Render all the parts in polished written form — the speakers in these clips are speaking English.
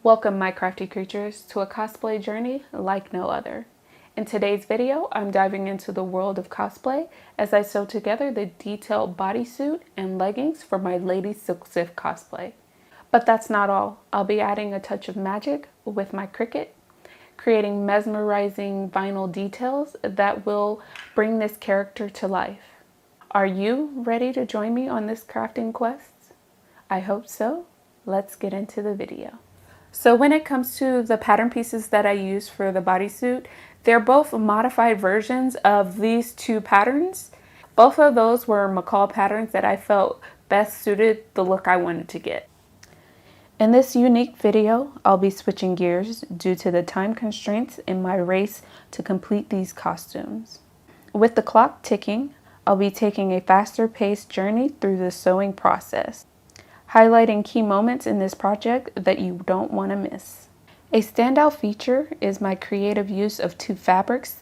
Welcome, my crafty creatures, to a cosplay journey like no other. In today's video, I'm diving into the world of cosplay as I sew together the detailed bodysuit and leggings for my Lady Silk Sif cosplay. But that's not all. I'll be adding a touch of magic with my Cricut, creating mesmerizing vinyl details that will bring this character to life. Are you ready to join me on this crafting quest? I hope so. Let's get into the video. So when it comes to the pattern pieces that I use for the bodysuit, they're both modified versions of these two patterns. Both of those were McCall patterns that I felt best suited the look I wanted to get. In this unique video, I'll be switching gears due to the time constraints in my race to complete these costumes. With the clock ticking, I'll be taking a faster paced journey through the sewing process, highlighting key moments in this project that you don't want to miss. A standout feature is my creative use of two fabrics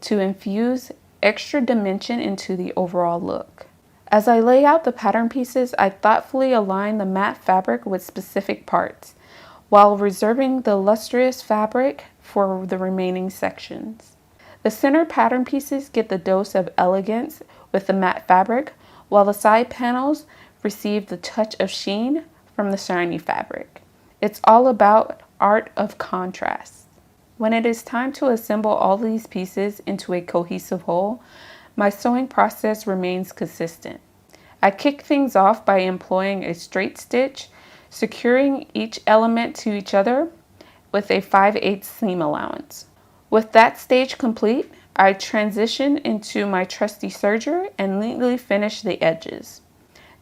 to infuse extra dimension into the overall look. As I lay out the pattern pieces, I thoughtfully align the matte fabric with specific parts, while reserving the lustrous fabric for the remaining sections. The center pattern pieces get the dose of elegance with the matte fabric, while the side panels receive the touch of sheen from the shiny fabric. It's all about art of contrast. When it is time to assemble all these pieces into a cohesive whole, my sewing process remains consistent. I kick things off by employing a straight stitch, securing each element to each other with a 5/8 seam allowance. With that stage complete, I transition into my trusty serger and neatly finish the edges.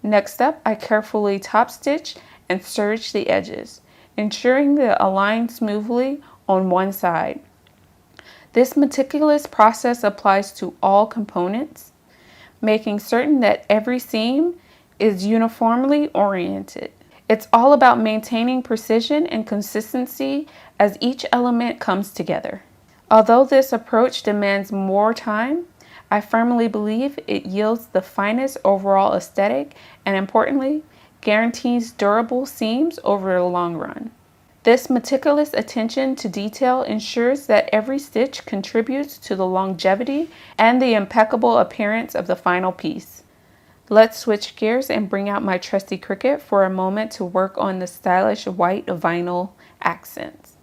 Next up, I carefully top stitch and serge the edges, ensuring they align smoothly on one side. This meticulous process applies to all components, making certain that every seam is uniformly oriented. It's all about maintaining precision and consistency as each element comes together. Although this approach demands more time, I firmly believe it yields the finest overall aesthetic and, importantly, guarantees durable seams over the long run. This meticulous attention to detail ensures that every stitch contributes to the longevity and the impeccable appearance of the final piece. Let's switch gears and bring out my trusty Cricut for a moment to work on the stylish white vinyl accents.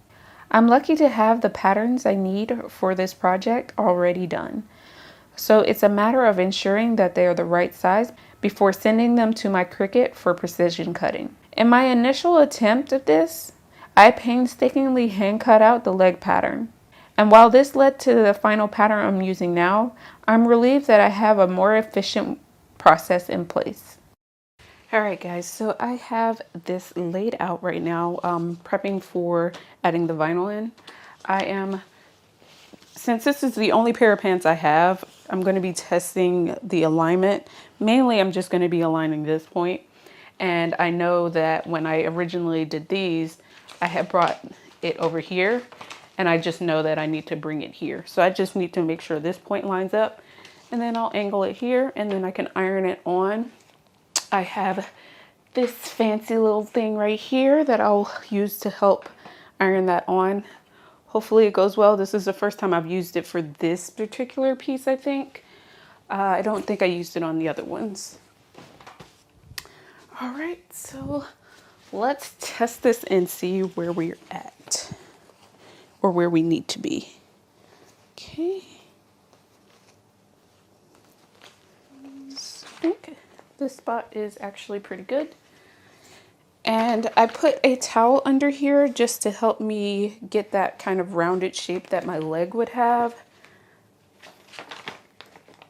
I'm lucky to have the patterns I need for this project already done, so it's a matter of ensuring that they are the right size before sending them to my Cricut for precision cutting. In my initial attempt at this, I painstakingly hand cut out the leg pattern. And while this led to the final pattern I'm using now, I'm relieved that I have a more efficient process in place. Alright guys, so I have this laid out right now, prepping for adding the vinyl in. Since this is the only pair of pants I have, I'm going to be testing the alignment. Mainly I'm just going to be aligning this point. And I know that when I originally did these, I had brought it over here, and I just know that I need to bring it here. So I just need to make sure this point lines up, and then I'll angle it here, and then I can iron it on. I have this fancy little thing right here that I'll use to help iron that on. Hopefully it goes well. This is the first time I've used it for this particular piece, I think. I don't think I used it on the other ones. All right, so let's test this and see where we're at or where we need to be. Okay. I think this spot is actually pretty good. And I put a towel under here just to help me get that kind of rounded shape that my leg would have.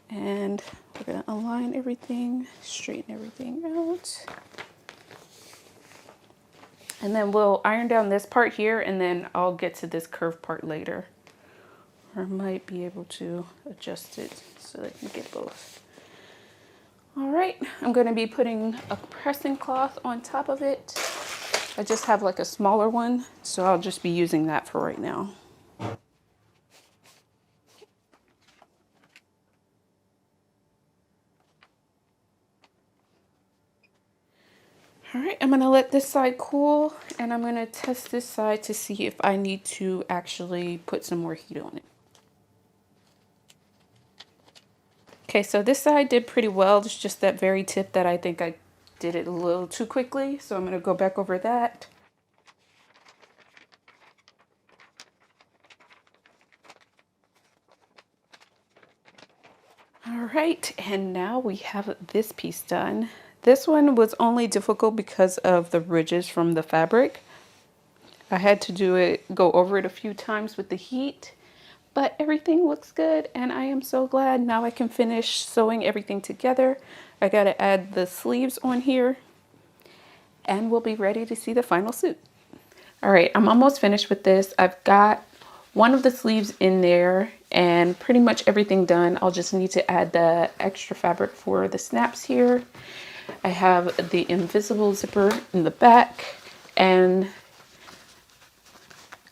And we're gonna align everything, straighten everything out. And then we'll iron down this part here, and then I'll get to this curved part later. Or I might be able to adjust it so that I can get both. All right, I'm gonna be putting a pressing cloth on top of it. I just have like a smaller one, so I'll just be using that for right now. All right, I'm going to let this side cool, and I'm going to test this side to see if I need to actually put some more heat on it. Okay, so this side did pretty well. It's just that very tip that I think I did it a little too quickly. So I'm going to go back over that. All right, and now we have this piece done. This one was only difficult because of the ridges from the fabric. I had to go over it a few times with the heat, but everything looks good and I am so glad. Now I can finish sewing everything together. I gotta add the sleeves on here and we'll be ready to see the final suit. All right, I'm almost finished with this. I've got one of the sleeves in there and pretty much everything done. I'll just need to add the extra fabric for the snaps here. I have the invisible zipper in the back and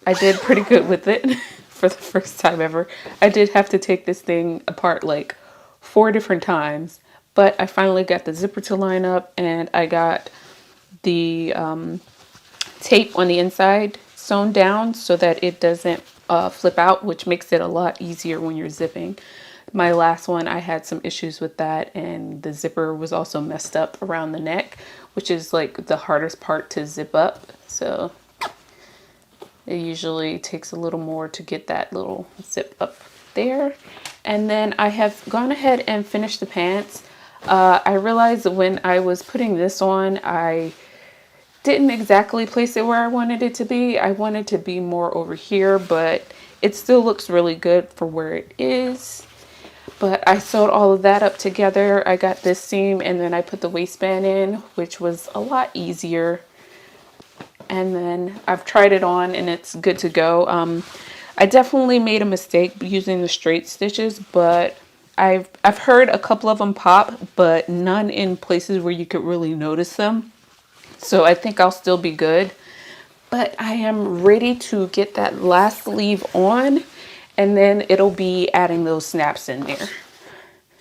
I did pretty good with it for the first time ever. I did have to take this thing apart like 4 different times, but I finally got the zipper to line up and I got the tape on the inside sewn down so that it doesn't flip out, which makes it a lot easier when you're zipping. My last one, I had some issues with that, and the zipper was also messed up around the neck, which is like the hardest part to zip up. So it usually takes a little more to get that little zip up there. And then I have gone ahead and finished the pants. I realized when I was putting this on, I didn't exactly place it where I wanted it to be. I wanted to be more over here, but it still looks really good for where it is. But I sewed all of that up together. I got this seam and then I put the waistband in, which was a lot easier. And then I've tried it on and it's good to go. I definitely made a mistake using the straight stitches, but I've heard a couple of them pop, but none in places where you could really notice them. So I think I'll still be good, but I am ready to get that last sleeve on and then it'll be adding those snaps in there.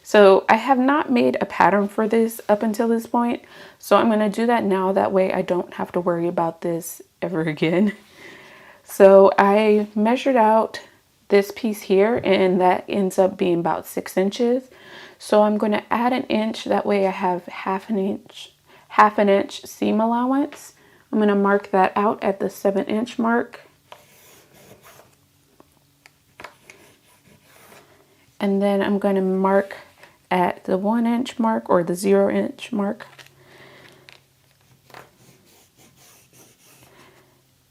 So I have not made a pattern for this up until this point. So I'm going to do that now. That way I don't have to worry about this ever again. So I measured out this piece here and that ends up being about 6 inches. So I'm going to add an inch. That way I have half an inch seam allowance. I'm going to mark that out at the 7-inch mark. And then I'm going to mark at the 1-inch mark or the 0-inch mark.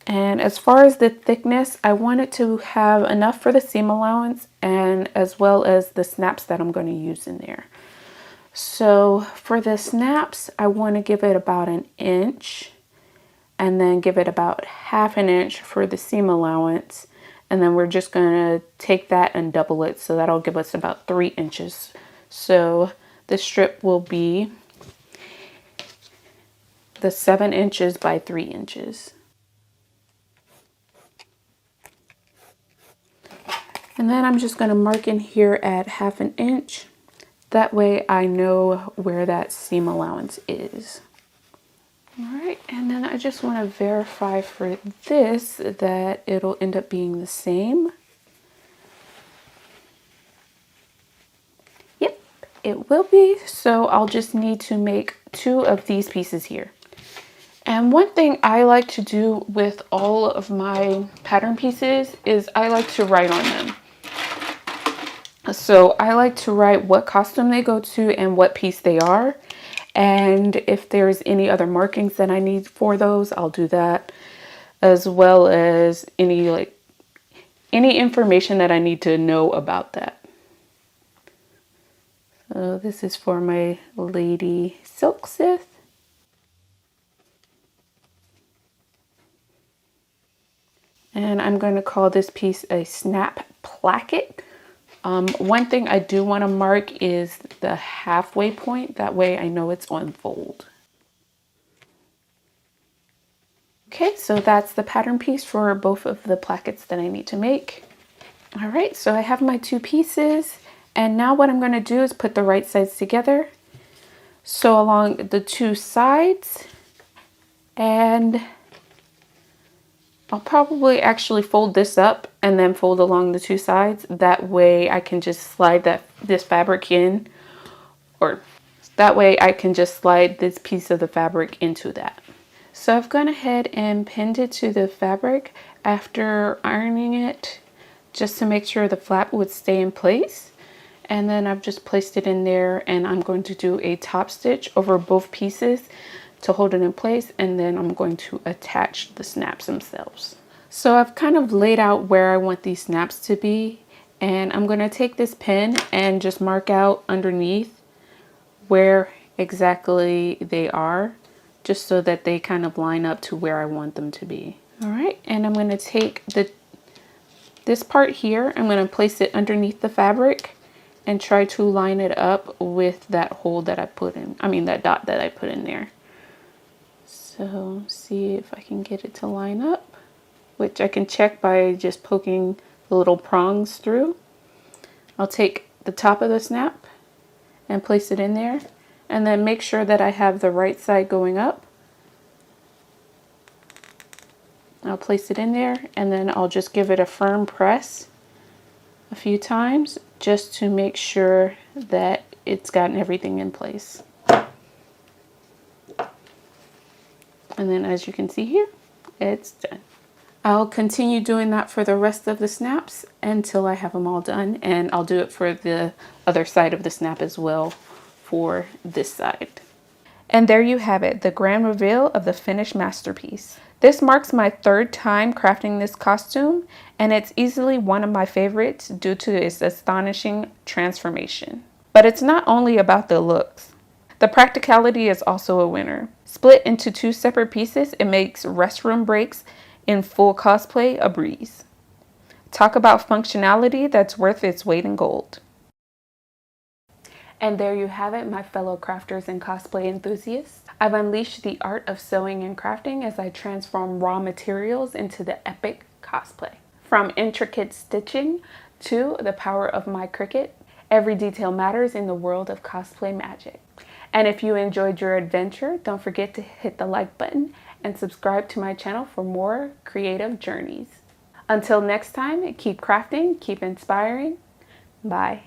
And as far as the thickness, I want it to have enough for the seam allowance and as well as the snaps that I'm going to use in there. So for the snaps, I want to give it about 1 inch and then give it about half an inch for the seam allowance. And then we're just going to take that and double it. So that'll give us about 3 inches. So the strip will be the 7 inches by 3 inches. And then I'm just going to mark in here at half an inch. That way I know where that seam allowance is. All right, and then I just want to verify for this that it'll end up being the same. Yep, it will be. So I'll just need to make 2 of these pieces here. And one thing I like to do with all of my pattern pieces is I like to write on them. So I like to write what costume they go to and what piece they are. And if there's any other markings that I need for those, I'll do that. As well as any information that I need to know about that. So this is for my Lady Silk Sif. And I'm going to call this piece a snap placket. One thing I do want to mark is the halfway point. That way I know it's on fold. Okay, so that's the pattern piece for both of the plackets that I need to make. All right, so I have my 2 pieces. And now what I'm going to do is put the right sides together. So along the 2 sides, And I'll probably actually fold this up and then fold along the two sides. That way I can just slide this fabric in, or that way I can just slide this piece of the fabric into that. So I've gone ahead and pinned it to the fabric after ironing it, just to make sure the flap would stay in place. And then I've just placed it in there, and I'm going to do a top stitch over both pieces to hold it in place, and then I'm going to attach the snaps themselves. So I've kind of laid out where I want these snaps to be, and I'm going to take this pen and just mark out underneath where exactly they are, just so that they kind of line up to where I want them to be. All right, and I'm going to take this part here, I'm going to place it underneath the fabric and try to line it up with that hole that I put in, that dot that I put in there. So see if I can get it to line up, which I can check by just poking the little prongs through. I'll take the top of the snap and place it in there, and then make sure that I have the right side going up. I'll place it in there, and then I'll just give it a firm press a few times just to make sure that it's gotten everything in place. And then as you can see here, it's done. I'll continue doing that for the rest of the snaps until I have them all done, and I'll do it for the other side of the snap as well for this side. And there you have it, the grand reveal of the finished masterpiece. This marks my third time crafting this costume, and it's easily one of my favorites due to its astonishing transformation. But it's not only about the looks. The practicality is also a winner. Split into two separate pieces, it makes restroom breaks in full cosplay a breeze. Talk about functionality that's worth its weight in gold. And there you have it, my fellow crafters and cosplay enthusiasts. I've unleashed the art of sewing and crafting as I transform raw materials into the epic cosplay. From intricate stitching to the power of my Cricut, every detail matters in the world of cosplay magic. And if you enjoyed your adventure, don't forget to hit the like button and subscribe to my channel for more creative journeys. Until next time, keep crafting, keep inspiring. Bye.